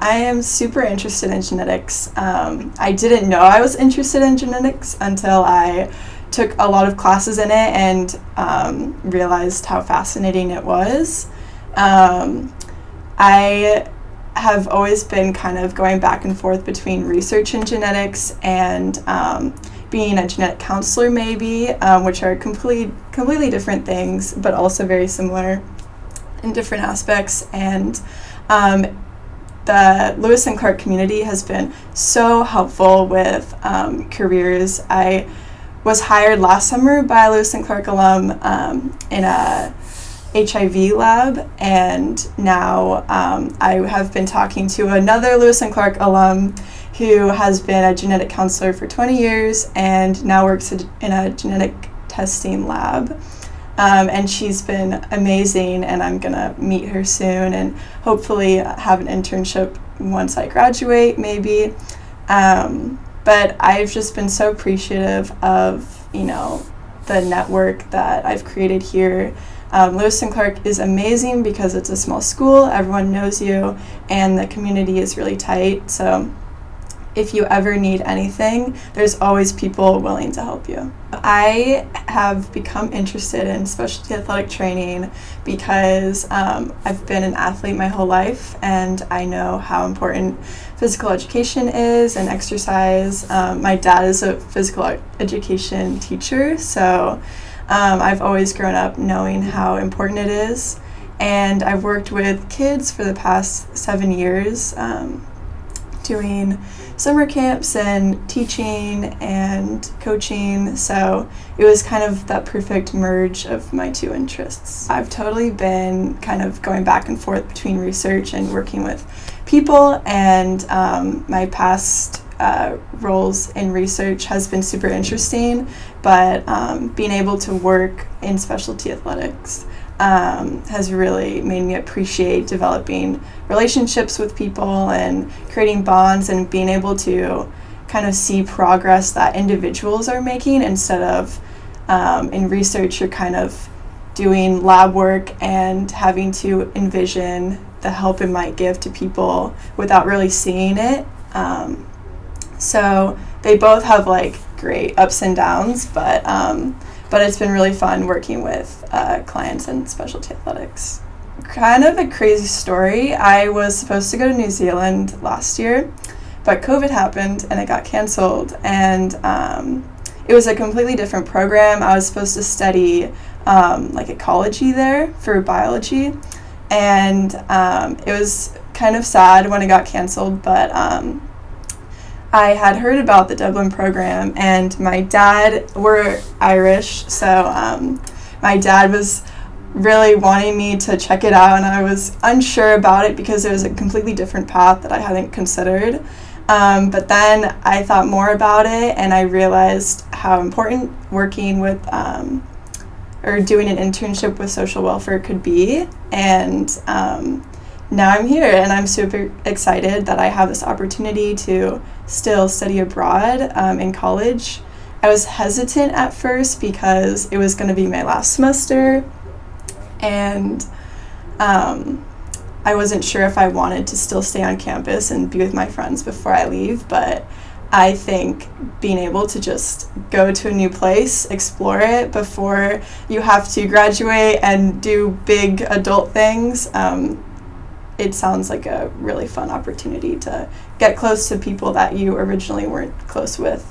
I am super interested in genetics. I didn't know I was interested in genetics until I took a lot of classes in it and realized how fascinating it was. I have always been kind of going back and forth between research in genetics and being a genetic counselor maybe, which are completely different things, but also very similar in different aspects. And the Lewis and Clark community has been so helpful with careers. I was hired last summer by a Lewis and Clark alum in a HIV lab, and now I have been talking to another Lewis and Clark alum who has been a genetic counselor for 20 years and now works in a genetic testing lab. And she's been amazing, and I'm gonna meet her soon and hopefully have an internship once I graduate, maybe. But I've just been so appreciative of, the network that I've created here. Lewis and Clark is amazing because it's a small school, everyone knows you, and the community is really tight. So if you ever need anything, there's always people willing to help you. I have become interested in specialty athletic training because I've been an athlete my whole life, and I know how important physical education is and exercise. My dad is a physical education teacher, so I've always grown up knowing how important it is. And I've worked with kids for the past 7 years, doing summer camps and teaching and coaching, so it was kind of that perfect merge of my two interests. I've totally been kind of going back and forth between research and working with people, and my past roles in research has been super interesting, but being able to work in specialty athletics has really made me appreciate developing relationships with people and creating bonds and being able to kind of see progress that individuals are making instead of in research you're kind of doing lab work and having to envision the help it might give to people without really seeing it. So they both have great ups and downs, but it's been really fun working with clients in specialty athletics. Kind of a crazy story. I was supposed to go to New Zealand last year, but COVID happened and it got canceled, and it was a completely different program. I was supposed to study ecology there for biology, and it was kind of sad when it got canceled, but I had heard about the Dublin program, and my dad, we're Irish, so my dad was really wanting me to check it out, and I was unsure about it because it was a completely different path that I hadn't considered. But then I thought more about it, and I realized how important working with or doing an internship with social welfare could be, and now I'm here, and I'm super excited that I have this opportunity to still study abroad in college. I was hesitant at first because it was going to be my last semester, and I wasn't sure if I wanted to still stay on campus and be with my friends before I leave, but I think being able to just go to a new place, explore it before you have to graduate and do big adult things, it sounds like a really fun opportunity to get close to people that you originally weren't close with.